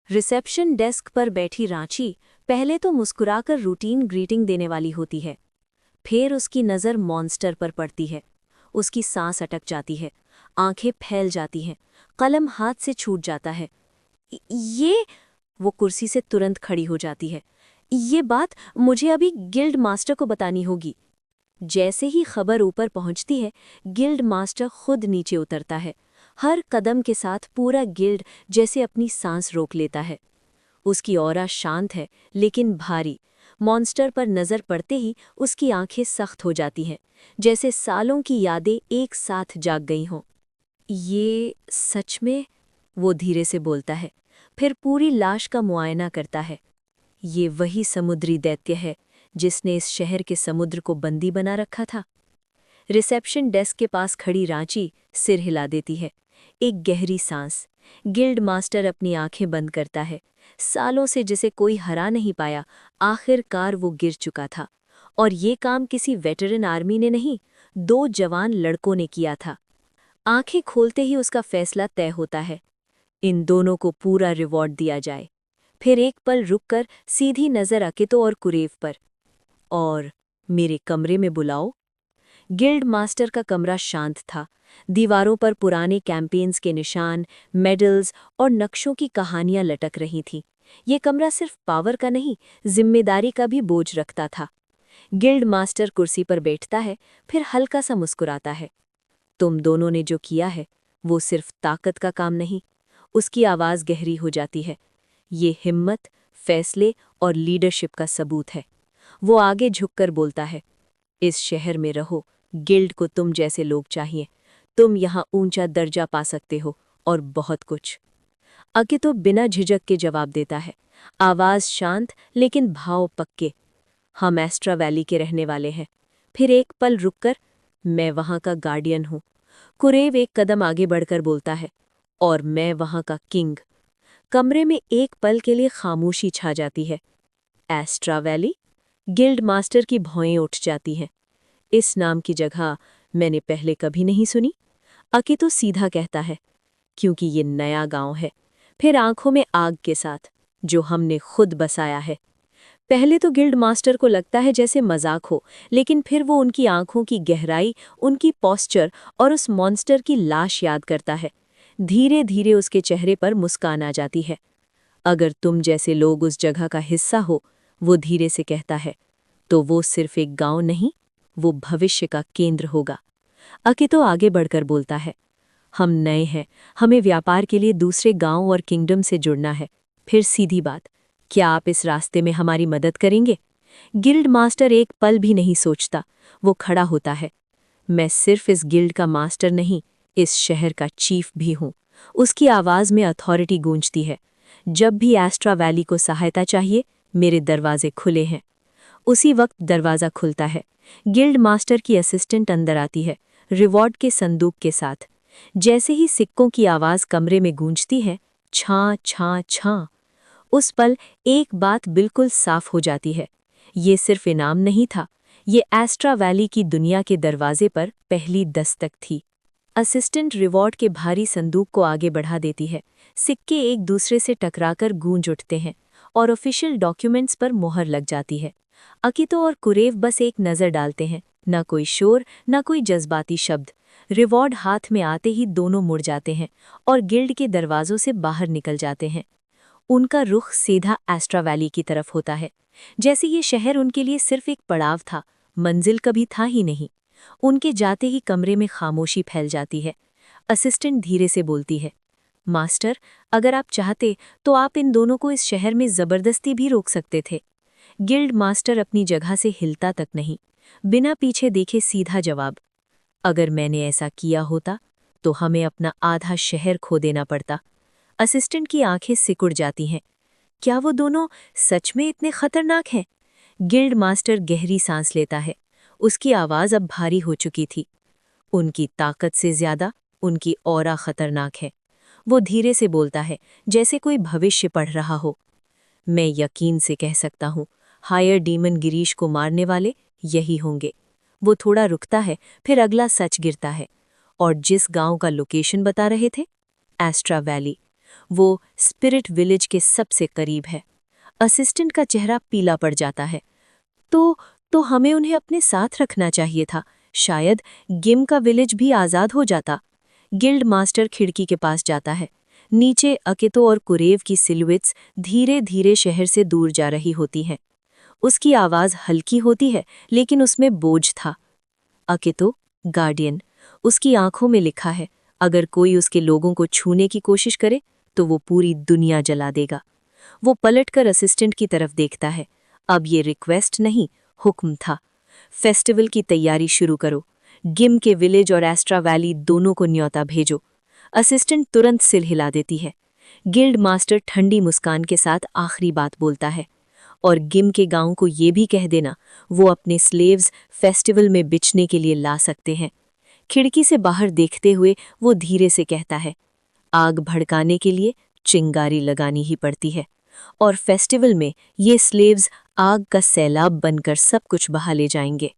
Reception desk पर बैठी रांची पहले तो मुस्कुराकर रूटीन ग्रीटिंग देने वाली होती है। फिर उसकी नज़र मॉन्स्टर पर पड़ती है। उसकी सांस अटक जाती है, आंखें फैल जाती हैं, कलम हाथ से छूट जाता है। ये वो कुर्सी से तुरंत खड़ी हो जाती है। ये बात मुझे अभी गिल्ड मास्टर को बतानी होगी। जैसे ही खबर ऊपर पहुंचती है, गिल्ड मास्टर खुद नीचे उतरता है। हर कदम के साथ पूरा गिल्ड जैसे अपनी सांस रोक लेता है। उसकी ऑरा शांत है लेकिन भारी। मॉन्स्टर पर नजर पड़ते ही उसकी आंखें सख्त हो जाती हैं, जैसे सालों की यादें एक साथ जाग गई हों। ये सच में? वो धीरे से बोलता है, फिर पूरी लाश का मुआयना करता है। ये वही समुद्री दैत्य है जिसने इस शहर के समुद्र को बंदी बना रखा था। रिसेप्शन डेस्क के पास खड़ी रांची सिर हिला देती है। एक गहरी सांस। गिल्ड मास्टर अपनी आंखें बंद करता है। सालों से जिसे कोई हरा नहीं पाया, आखिरकार वो गिर चुका था। और ये काम किसी वेटरन आर्मी ने नहीं, दो जवान लड़कों ने किया था। आंखें खोलते ही उसका फैसला तय होता है। इन दोनों को पूरा रिवॉर्ड दिया जाए। फिर एक पल रुककर सीधी नजर अकितो और कुरेव पर। और मेरे कमरे में बुलाओ। गिल्ड मास्टर का कमरा शांत था। दीवारों पर पुराने कैंपेन्स के निशान, मेडल्स और नक्शों की कहानियां लटक रही थीं। ये कमरा सिर्फ पावर का नहीं, जिम्मेदारी का भी बोझ रखता था। गिल्ड मास्टर कुर्सी पर बैठता है, फिर हल्का सा मुस्कुराता है। तुम दोनों ने जो किया है, वो सिर्फ ताकत का काम नहीं। उसकी आवाज़ गहरी हो जाती है। ये हिम्मत, फैसले और लीडरशिप का सबूत है। वो आगे झुककर बोलता है, इस शहर में रहो, गिल्ड को तुम जैसे लोग चाहिए। तुम यहाँ ऊंचा दर्जा पा सकते हो और बहुत कुछ। अकितो बिना झिझक के जवाब देता है, आवाज़ शांत लेकिन भाव पक्के। हम एस्ट्रा वैली के रहने वाले हैं। फिर एक पल रुककर, मैं वहाँ का गार्डियन हूँ। कुरेव एक कदम आगे बढ़कर बोलता है, और मैं वहाँ का किंग। कमरे में एक पल के लिए खामोशी छा जाती है। Extra valley? गिल्ड मास्टर की भौएं उठ जाती हैं। इस नाम की जगह मैंने पहले कभी नहीं सुनी। अकितो सीधा कहता है, क्योंकि ये नया गांव है। फिर आंखों में आग के साथ, जो हमने खुद बसाया है। पहले तो गिल्ड मास्टर को लगता है जैसे मजाक हो, लेकिन फिर वो उनकी आंखों की गहराई, उनकी पॉस्चर और उस मॉन्स्टर की लाश याद करता है। धीरे धीरे उसके चेहरे पर मुस्कान आ जाती है। अगर तुम जैसे लोग उस जगह का हिस्सा हो, वो धीरे से कहता है, तो वो सिर्फ एक गांव नहीं, वो भविष्य का केंद्र होगा। अकितो आगे बढ़कर बोलता है, हम नए हैं, हमें व्यापार के लिए दूसरे गांव और किंगडम से जुड़ना है। फिर सीधी बात, क्या आप इस रास्ते में हमारी मदद करेंगे? गिल्ड मास्टर एक पल भी नहीं सोचता, वो खड़ा होता है। मैं सिर्फ इस गिल्ड का मास्टर नहीं, इस शहर का चीफ भी हूँ। उसकी आवाज़ में अथॉरिटी गूंजती है। जब भी एस्ट्रा वैली को सहायता चाहिए, मेरे दरवाजे खुले हैं। उसी वक्त दरवाज़ा खुलता है। गिल्ड मास्टर की असिस्टेंट अंदर आती है, रिवॉर्ड के संदूक के साथ। जैसे ही सिक्कों की आवाज़ कमरे में गूंजती है, छां छां छां, उस पल एक बात बिल्कुल साफ हो जाती है। ये सिर्फ इनाम नहीं था, ये एस्ट्रा वैली की दुनिया के दरवाजे पर पहली दस्तक थी। असिस्टेंट रिवॉर्ड के भारी संदूक को आगे बढ़ा देती है। सिक्के एक दूसरे से टकराकर गूंज उठते हैं और ऑफिशियल डॉक्यूमेंट्स पर मोहर लग जाती है। अकितो और कुरेव बस एक नज़र डालते हैं, न कोई शोर, न कोई जज्बाती शब्द। रिवॉर्ड हाथ में आते ही दोनों मुड़ जाते हैं और गिल्ड के दरवाजों से बाहर निकल जाते हैं। उनका रुख सीधा एस्ट्रा वैली की तरफ होता है, जैसे ये शहर उनके लिए सिर्फ एक पड़ाव था, मंजिल कभी था ही नहीं। उनके जाते ही कमरे में खामोशी फैल जाती है। असिस्टेंट धीरे से बोलती है, मास्टर, अगर आप चाहते तो आप इन दोनों को इस शहर में जबरदस्ती भी रोक सकते थे। गिल्ड मास्टर अपनी जगह से हिलता तक नहीं, बिना पीछे देखे सीधा जवाब, अगर मैंने ऐसा किया होता तो हमें अपना आधा शहर खो देना पड़ता। असिस्टेंट की आंखें सिकुड़ जाती हैं। क्या वो दोनों सच में इतने खतरनाक हैं? गिल्ड मास्टर गहरी सांस लेता है। उसकी आवाज़ अब भारी हो चुकी थी। उनकी ताकत से ज्यादा उनकी ऑरा खतरनाक है। वो धीरे से बोलता है, जैसे कोई भविष्य पढ़ रहा हो। मैं यकीन से कह सकता हूँ, हायर डीमन गिरीश को मारने वाले यही होंगे। वो थोड़ा रुकता है, फिर अगला सच गिरता है। और जिस गांव का लोकेशन बता रहे थे, एस्ट्रा वैली। वो स्पिरिट विलेज के सबसे करीब है। असिस्टेंट का चेहरा पीला पड़ जाता है। तो हमें उन्हें अपने साथ रखना चाहिए था। शायद गिम का विलेज भी आज़ाद हो जाता। गिल्ड मास्टर खिड़की के पास जाता है। नीचे अकेतो और कुरेव की सिलुएट्स धीरे धीरे शहर से दूर जा रही होती हैं। उसकी आवाज़ हल्की होती है, लेकिन उसमें बोझ था। अकेतो, गार्डियन। उसकी आंखों में लिखा है, अगर कोई उसके लोगों को छूने की कोशिश करे तो वो पूरी दुनिया जला देगा। वो पलटकर असिस्टेंट की तरफ देखता है। अब ये रिक्वेस्ट नहीं, हुक्म था। फेस्टिवल की तैयारी शुरू करो। गिम के विलेज और एस्ट्रा वैली दोनों को न्योता भेजो। असिस्टेंट तुरंत सिर हिला देती है। गिल्ड मास्टर ठंडी मुस्कान के साथ आखिरी बात बोलता है, और गिम के गांव को ये भी कह देना, वो अपने स्लेव्स फेस्टिवल में बिचने के लिए ला सकते हैं। खिड़की से बाहर देखते हुए वो धीरे से कहता है, आग भड़काने के लिए चिंगारी लगानी ही पड़ती है, और फेस्टिवल में ये स्लेव्स आग का सैलाब बनकर सब कुछ बहा ले जाएंगे।